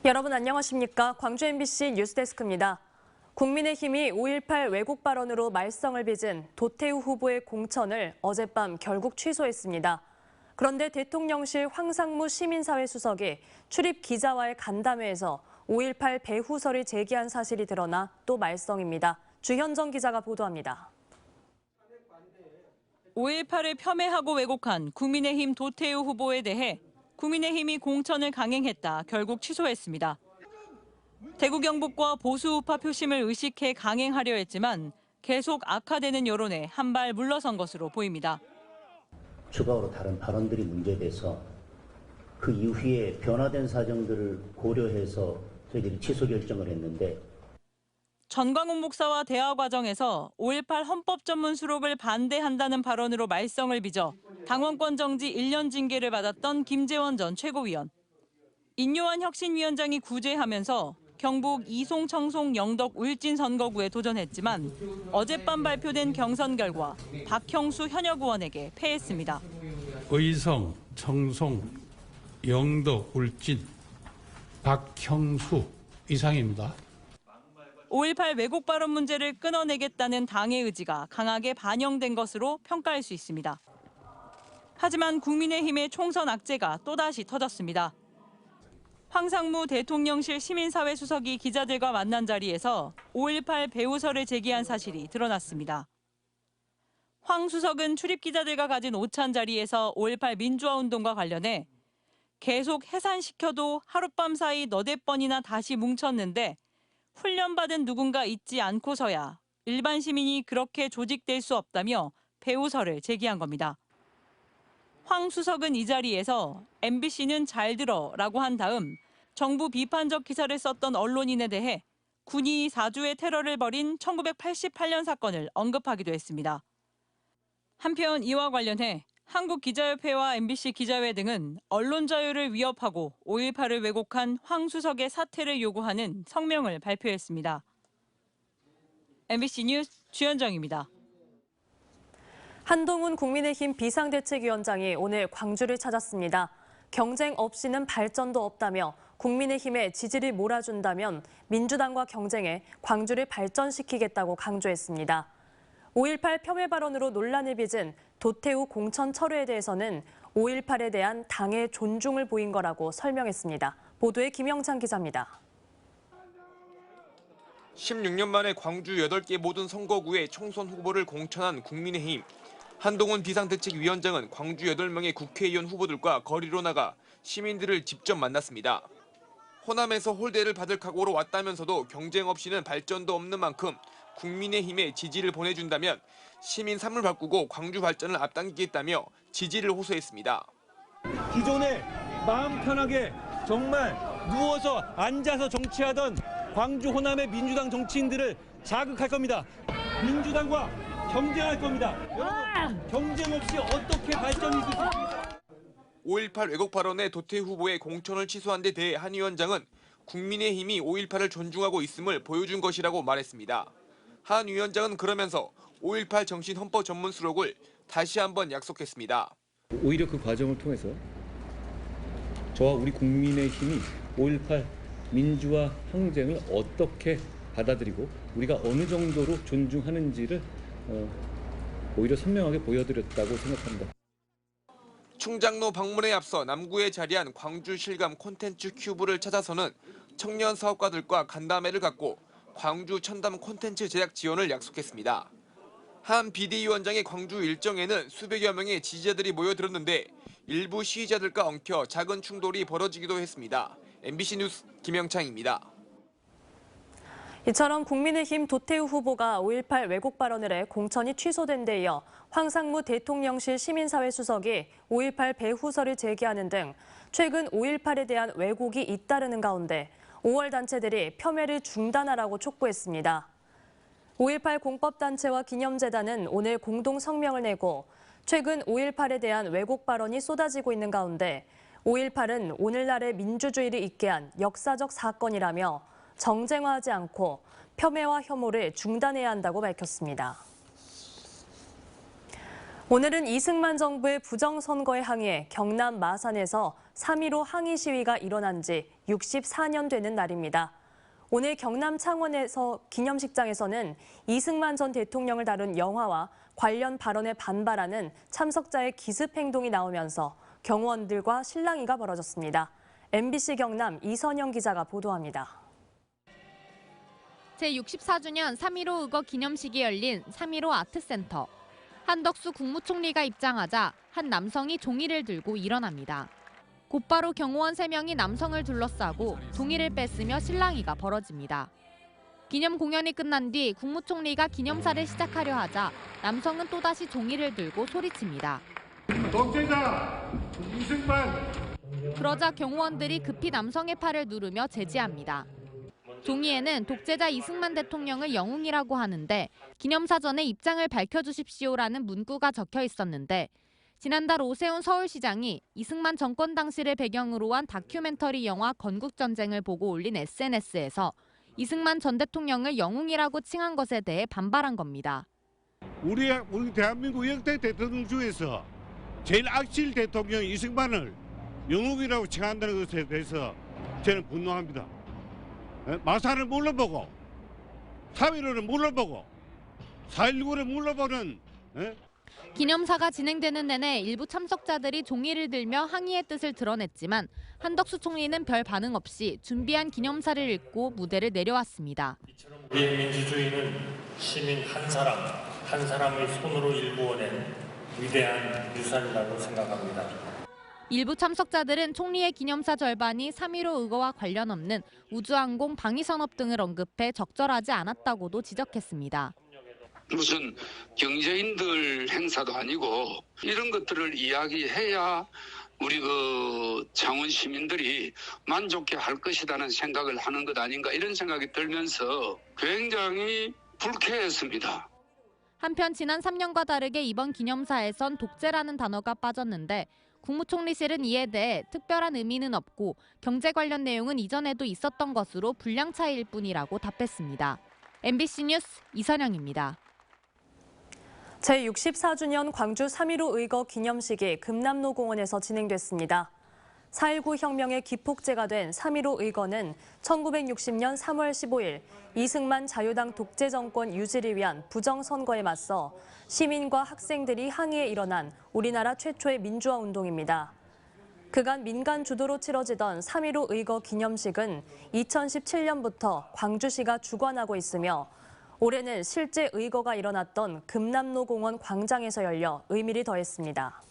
여러분 안녕하십니까? 광주 MBC 뉴스데스크입니다. 국민의힘이 5.18 왜곡 발언으로 말썽을 빚은 도태우 후보의 공천을 어젯밤 결국 취소했습니다. 그런데 대통령실 황상무 시민사회 수석이 출입 기자와의 간담회에서 5.18 배후설을 제기한 사실이 드러나 또 말썽입니다. 주현정 기자가 보도합니다. 5.18을 폄훼하고 왜곡한 국민의힘 도태우 후보에 대해 국민의힘이 공천을 강행했다 결국 취소했습니다. 대구 경북과 보수 우파 표심을 의식해 강행하려 했지만 계속 악화되는 여론에 한 발 물러선 것으로 보입니다. 추가로 다른 발언들이 문제돼서 그 이후에 변화된 사정들을 고려해서 저희들이 취소 결정을 했는데 전광훈 목사와 대화 과정에서 5.18 헌법 전문 수록을 반대한다는 발언으로 말썽을 빚어 당원권 정지 1년 징계를 받았던 김재원 전 최고위원. 인요한 혁신위원장이 구제하면서 경북 이송, 청송, 영덕, 울진 선거구에 도전했지만 어젯밤 발표된 경선 결과 박형수 현역 의원에게 패했습니다. 의성, 청송, 영덕, 울진, 박형수 이상입니다. 5.18 왜곡 발언 문제를 끊어내겠다는 당의 의지가 강하게 반영된 것으로 평가할 수 있습니다. 하지만 국민의힘의 총선 악재가 또다시 터졌습니다. 황상무 대통령실 시민사회 수석이 기자들과 만난 자리에서 5.18 배후설을 제기한 사실이 드러났습니다. 황 수석은 출입 기자들과 가진 오찬 자리에서 5.18 민주화운동과 관련해 계속 해산시켜도 하룻밤 사이 너댓 번이나 다시 뭉쳤는데 훈련받은 누군가 있지 않고서야 일반 시민이 그렇게 조직될 수 없다며 배후설을 제기한 겁니다. 황 수석은 이 자리에서 MBC는 잘 들어라고 한 다음 정부 비판적 기사를 썼던 언론인에 대해 군이 4주의 테러를 벌인 1988년 사건을 언급하기도 했습니다. 한편 이와 관련해 한국기자협회와 MBC 기자회 등은 언론 자유를 위협하고 5.18을 왜곡한 황 수석의 사퇴를 요구하는 성명을 발표했습니다. MBC 뉴스 주현정입니다. 한동훈 국민의힘 비상대책위원장이 오늘 광주를 찾았습니다. 경쟁 없이는 발전도 없다며 국민의힘의 지지를 몰아준다면 민주당과 경쟁해 광주를 발전시키겠다고 강조했습니다. 5.18 폄훼 발언으로 논란을 빚은 도태우 공천 철회에 대해서는 5.18에 대한 당의 존중을 보인 거라고 설명했습니다. 보도에 김영찬 기자입니다. 16년 만에 광주 8개 모든 선거구에 총선 후보를 공천한 국민의힘. 한동훈 비상대책위원장은 광주 8명의 국회의원 후보들과 거리로 나가 시민들을 직접 만났습니다. 호남에서 홀대를 받을 각오로 왔다면서도 경쟁 없이는 발전도 없는 만큼 국민의힘에 지지를 보내준다면 시민 삶을 바꾸고 광주 발전을 앞당기겠다며 지지를 호소했습니다. 기존에 마음 편하게 정말 누워서 앉아서 정치하던 광주 호남의 민주당 정치인들을 자극할 겁니다. 민주당과 경쟁할 겁니다. 여러분, 경쟁 없이 어떻게 발전이 있을지. 5.18 왜곡 발언에 도태우 후보의 공천을 취소한 데 대해 한 위원장은 국민의힘이 5.18을 존중하고 있음을 보여준 것이라고 말했습니다. 한 위원장은 그러면서 5.18 정신 헌법 전문 수록을 다시 한번 약속했습니다. 오히려 그 과정을 통해서 저와 우리 국민의힘이 5.18 민주화 항쟁을 어떻게 받아들이고 우리가 어느 정도로 존중하는지를 오히려 선명하게 보여드렸다고 생각합니다. 충장로 방문에 앞서 남구에 자리한 광주 실감 콘텐츠 큐브를 찾아서는 청년 사업가들과 간담회를 갖고 광주 천담 콘텐츠 제작 지원을 약속했습니다. 한 비대위원장의 광주 일정에는 수백여 명의 지지자들이 모여들었는데 일부 시위자들과 엉켜 작은 충돌이 벌어지기도 했습니다. MBC 뉴스 김영창입니다. 이처럼 국민의힘 도태우 후보가 5.18 왜곡 발언을 해 공천이 취소된 데 이어 황상무 대통령실 시민사회 수석이 5.18 배후설을 제기하는 등 최근 5.18에 대한 왜곡이 잇따르는 가운데 5월 단체들이 폄훼를 중단하라고 촉구했습니다. 5.18 공법단체와 기념재단은 오늘 공동 성명을 내고 최근 5.18에 대한 왜곡 발언이 쏟아지고 있는 가운데 5.18은 오늘날의 민주주의를 잊게 한 역사적 사건이라며 정쟁화하지 않고 폄훼와 혐오를 중단해야 한다고 밝혔습니다. 오늘은 이승만 정부의 부정선거에 항의해 경남 마산에서 3.15 항의 시위가 일어난 지 64년 되는 날입니다. 오늘 경남 창원에서 기념식장에서는 이승만 전 대통령을 다룬 영화와 관련 발언에 반발하는 참석자의 기습 행동이 나오면서 경호원들과 실랑이가 벌어졌습니다. MBC 경남 이선영 기자가 보도합니다. 제64주년 3.15 의거 기념식이 열린 3.15 아트센터. 한덕수 국무총리가 입장하자 한 남성이 종이를 들고 일어납니다. 곧바로 경호원 3명이 남성을 둘러싸고 종이를 뺏으며 실랑이가 벌어집니다. 기념 공연이 끝난 뒤 국무총리가 기념사를 시작하려 하자 남성은 또다시 종이를 들고 소리칩니다. 독재자 이승만! 그러자 경호원들이 급히 남성의 팔을 누르며 제지합니다. 종이에는 독재자 이승만 대통령을 영웅이라고 하는데 기념사전에 입장을 밝혀주십시오라는 문구가 적혀 있었는데 지난달 오세훈 서울시장이 이승만 정권 당시를 배경으로 한 다큐멘터리 영화 건국전쟁을 보고 올린 SNS에서 이승만 전 대통령을 영웅이라고 칭한 것에 대해 반발한 겁니다. 우리 대한민국 역대 대통령 중에서 제일 악질 대통령 이승만을 영웅이라고 칭한다는 것에 대해서 저는 분노합니다. 마산을 물러보고 3.15를 물러보고 4.19를 물러보는 기념사가 진행되는 내내 일부 참석자들이 종이를 들며 항의의 뜻을 드러냈지만 한덕수 총리는 별 반응 없이 준비한 기념사를 읽고 무대를 내려왔습니다. 우리의 민주주의는 시민 한 사람의 손으로 일구어낸 위대한 유산이라고 생각합니다. 일부 참석자들은 총리의 기념사 절반이 3.15 의거와 관련 없는 우주항공 방위산업 등을 언급해 적절하지 않았다고도 지적했습니다. 무슨 경제인들 행사도 아니고 이런 것들을 이야기해야 우리 창원 시민들이 만족해 할 것이라는 생각을 하는 것 아닌가 이런 생각이 들면서 굉장히 불쾌했습니다. 한편 지난 3년과 다르게 이번 기념사에선 독재라는 단어가 빠졌는데 국무총리실은 이에 대해 특별한 의미는 없고 경제 관련 내용은 이전에도 있었던 것으로 분량 차이일 뿐이라고 답했습니다. MBC 뉴스 이선영입니다. 제64주년 광주 3.15 의거 기념식이 금남로공원에서 진행됐습니다. 4.19 혁명의 기폭제가 된 3.15 의거는 1960년 3월 15일 이승만 자유당 독재 정권 유지를 위한 부정선거에 맞서 시민과 학생들이 항의에 일어난 우리나라 최초의 민주화 운동입니다. 그간 민간 주도로 치러지던 3.15 의거 기념식은 2017년부터 광주시가 주관하고 있으며 올해는 실제 의거가 일어났던 금남로공원 광장에서 열려 의미를 더했습니다.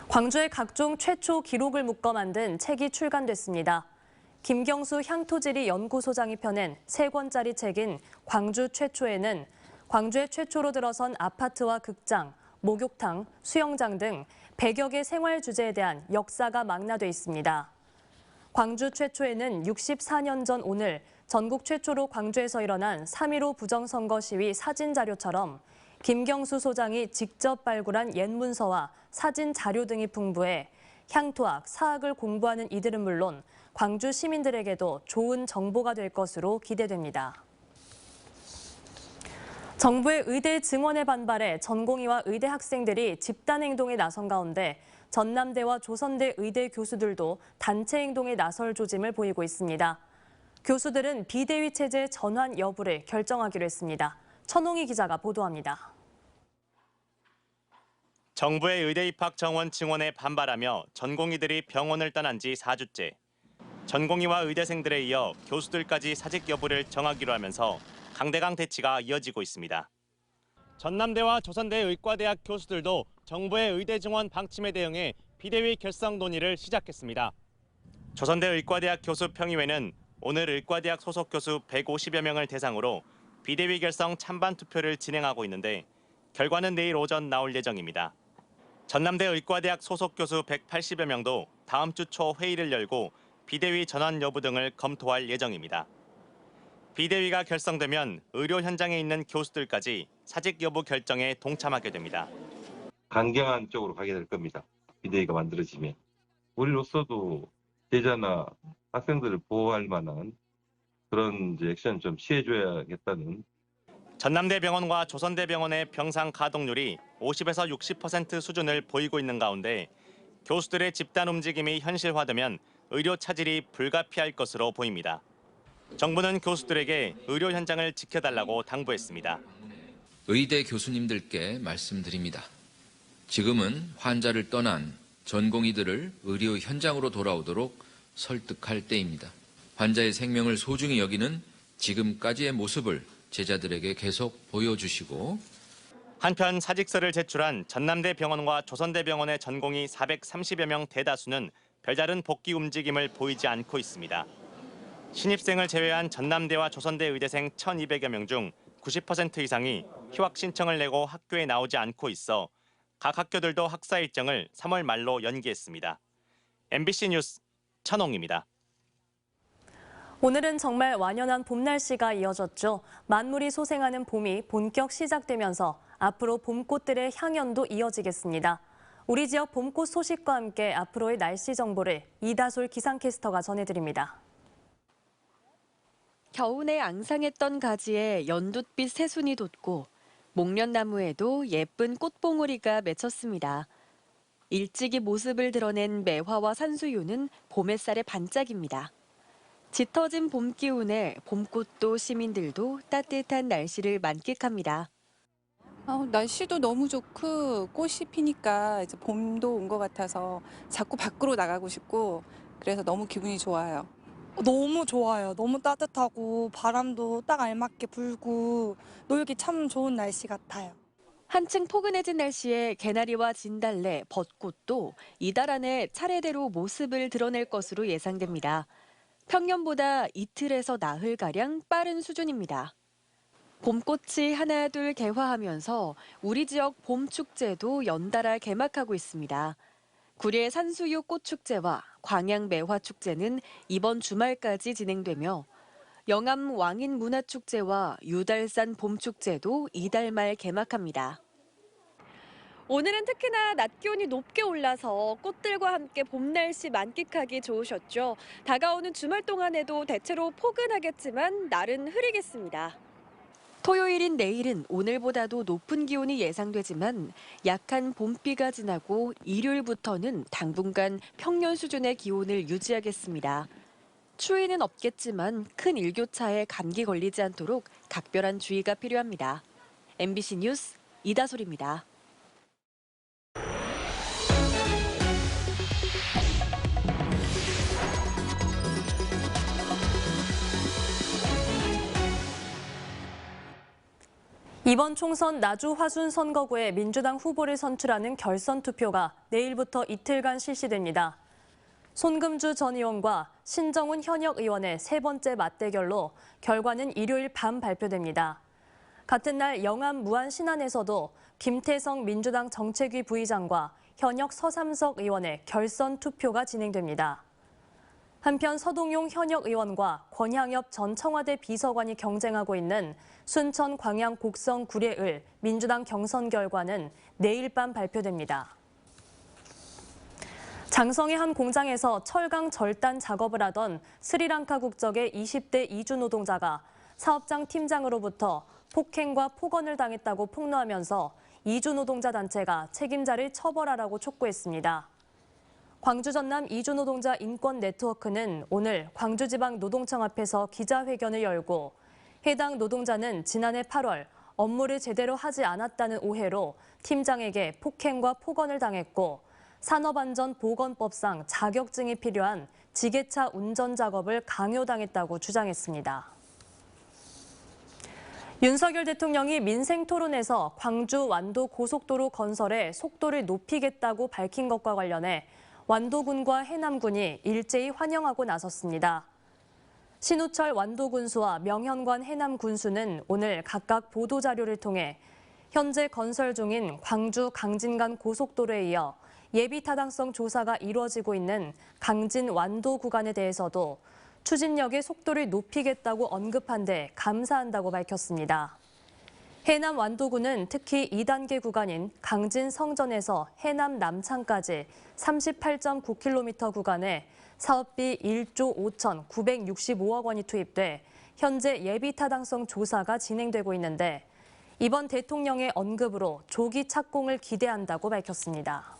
광주의 각종 최초 기록을 묶어 만든 책이 출간됐습니다. 김경수 향토지리 연구소장이 펴낸 3권짜리 책인 광주 최초에는 광주의 최초로 들어선 아파트와 극장, 목욕탕, 수영장 등 100여 개 생활 주제에 대한 역사가 망라돼 있습니다. 광주 최초에는 64년 전 오늘 전국 최초로 광주에서 일어난 3.15 부정선거 시위 사진 자료처럼 김경수 소장이 직접 발굴한 옛 문서와 사진 자료 등이 풍부해 향토학, 사학을 공부하는 이들은 물론 광주 시민들에게도 좋은 정보가 될 것으로 기대됩니다. 정부의 의대 증원에 반발해 전공의와 의대 학생들이 집단 행동에 나선 가운데 전남대와 조선대 의대 교수들도 단체 행동에 나설 조짐을 보이고 있습니다. 교수들은 비대위 체제 전환 여부를 결정하기로 했습니다. 천홍희 기자가 보도합니다. 정부의 의대 입학 정원 증원에 반발하며 전공의들이 병원을 떠난 지 4주째. 전공의와 의대생들에 이어 교수들까지 사직 여부를 정하기로 하면서 강대강 대치가 이어지고 있습니다. 전남대와 조선대 의과대학 교수들도 정부의 의대 증원 방침에 대응해 비대위 결성 논의를 시작했습니다. 조선대 의과대학 교수 평의회는 오늘 의과대학 소속 교수 150여 명을 대상으로 비대위 결성 찬반 투표를 진행하고 있는데 결과는 내일 오전 나올 예정입니다. 전남대 의과대학 소속 교수 180여 명도 다음 주 초 회의를 열고 비대위 전환 여부 등을 검토할 예정입니다. 비대위가 결성되면 의료 현장에 있는 교수들까지 사직 여부 결정에 동참하게 됩니다. 강경한 쪽으로 가게 될 겁니다. 비대위가 만들어지면. 우리로서도 제자나 학생들을 보호할 만한 그런 액션 좀 취해줘야겠다는. 전남대병원과 조선대병원의 병상 가동률이 50에서 60% 수준을 보이고 있는 가운데 교수들의 집단 움직임이 현실화되면 의료 차질이 불가피할 것으로 보입니다. 정부는 교수들에게 의료 현장을 지켜달라고 당부했습니다. 의대 교수님들께 말씀드립니다. 지금은 환자를 떠난 전공의들을 의료 현장으로 돌아오도록 설득할 때입니다. 환자의 생명을 소중히 여기는 지금까지의 모습을 제자들에게 계속 보여주시고 한편 사직서를 제출한 전남대 병원과 조선대 병원의 전공의 430여 명 대다수는 별다른 복귀 움직임을 보이지 않고 있습니다. 신입생을 제외한 전남대와 조선대 의대생 1,200여 명 중 90% 이상이 휴학 신청을 내고 학교에 나오지 않고 있어 각 학교들도 학사 일정을 3월 말로 연기했습니다. MBC 뉴스 천홍입니다. 오늘은 정말 완연한 봄 날씨가 이어졌죠. 만물이 소생하는 봄이 본격 시작되면서 앞으로 봄꽃들의 향연도 이어지겠습니다. 우리 지역 봄꽃 소식과 함께 앞으로의 날씨 정보를 이다솔 기상캐스터가 전해드립니다. 겨우내 앙상했던 가지에 연두빛 새순이 돋고 목련나무에도 예쁜 꽃봉오리가 맺혔습니다. 일찍이 모습을 드러낸 매화와 산수유는 봄 햇살의 반짝입니다. 짙어진 봄 기운에 봄꽃도 시민들도 따뜻한 날씨를 만끽합니다. 날씨도 너무 좋고 꽃이 피니까 이제 봄도 온 것 같아서 자꾸 밖으로 나가고 싶고 그래서 너무 기분이 좋아요. 너무 좋아요. 너무 따뜻하고 바람도 딱 알맞게 불고 놀기 참 좋은 날씨 같아요. 한층 포근해진 날씨에 개나리와 진달래, 벚꽃도 이달 안에 차례대로 모습을 드러낼 것으로 예상됩니다. 평년보다 이틀에서 나흘가량 빠른 수준입니다. 봄꽃이 하나둘 개화하면서 우리 지역 봄축제도 연달아 개막하고 있습니다. 구례 산수유 꽃축제와 광양 매화축제는 이번 주말까지 진행되며 영암 왕인문화축제와 유달산 봄축제도 이달 말 개막합니다. 오늘은 특히나 낮 기온이 높게 올라서 꽃들과 함께 봄 날씨 만끽하기 좋으셨죠. 다가오는 주말 동안에도 대체로 포근하겠지만 날은 흐리겠습니다. 토요일인 내일은 오늘보다도 높은 기온이 예상되지만 약한 봄비가 지나고 일요일부터는 당분간 평년 수준의 기온을 유지하겠습니다. 추위는 없겠지만 큰 일교차에 감기 걸리지 않도록 각별한 주의가 필요합니다. MBC 뉴스 이다솔입니다. 이번 총선 나주 화순 선거구에 민주당 후보를 선출하는 결선 투표가 내일부터 이틀간 실시됩니다. 손금주 전 의원과 신정훈 현역 의원의 세 번째 맞대결로 결과는 일요일 밤 발표됩니다. 같은 날 영암 무안 신안에서도 김태성 민주당 정책위 부의장과 현역 서삼석 의원의 결선 투표가 진행됩니다. 한편 서동용 현역 의원과 권향엽 전 청와대 비서관이 경쟁하고 있는 순천 광양 곡성 구례을 민주당 경선 결과는 내일 밤 발표됩니다. 장성의 한 공장에서 철강 절단 작업을 하던 스리랑카 국적의 20대 이주 노동자가 사업장 팀장으로부터 폭행과 폭언을 당했다고 폭로하면서 이주 노동자 단체가 책임자를 처벌하라고 촉구했습니다. 광주 전남 이주 노동자 인권 네트워크는 오늘 광주지방노동청 앞에서 기자회견을 열고 해당 노동자는 지난해 8월 업무를 제대로 하지 않았다는 오해로 팀장에게 폭행과 폭언을 당했고 산업안전보건법상 자격증이 필요한 지게차 운전 작업을 강요당했다고 주장했습니다. 윤석열 대통령이 민생토론에서 광주 완도 고속도로 건설에 속도를 높이겠다고 밝힌 것과 관련해 완도군과 해남군이 일제히 환영하고 나섰습니다. 신우철 완도군수와 명현관 해남군수는 오늘 각각 보도자료를 통해 현재 건설 중인 광주 강진간 고속도로에 이어 예비타당성 조사가 이루어지고 있는 강진 완도 구간에 대해서도 추진력의 속도를 높이겠다고 언급한 데 감사한다고 밝혔습니다. 해남 완도군은 특히 2단계 구간인 강진 성전에서 해남 남창까지 38.9km 구간에 사업비 1조 5,965억 원이 투입돼 현재 예비타당성 조사가 진행되고 있는데 이번 대통령의 언급으로 조기 착공을 기대한다고 밝혔습니다.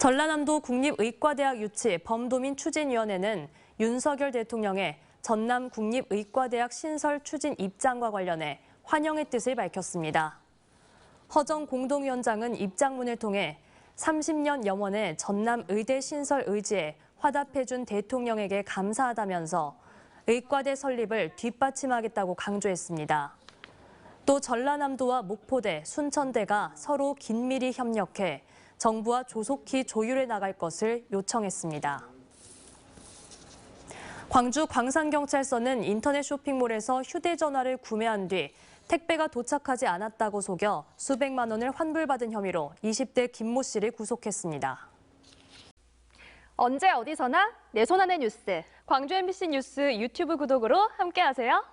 전라남도 국립의과대학 유치 범도민 추진위원회는 윤석열 대통령의 전남 국립의과대학 신설 추진 입장과 관련해 환영의 뜻을 밝혔습니다. 허정 공동위원장은 입장문을 통해 30년 염원의 전남 의대 신설 의지에 화답해준 대통령에게 감사하다면서 의과대 설립을 뒷받침하겠다고 강조했습니다. 또 전라남도와 목포대, 순천대가 서로 긴밀히 협력해 정부와 조속히 조율해 나갈 것을 요청했습니다. 광주 광산경찰서는 인터넷 쇼핑몰에서 휴대전화를 구매한 뒤 택배가 도착하지 않았다고 속여 수백만 원을 환불받은 혐의로 20대 김모 씨를 구속했습니다. 언제 어디서나 내 손 안의 뉴스. 광주 MBC 뉴스 유튜브 구독으로 함께하세요.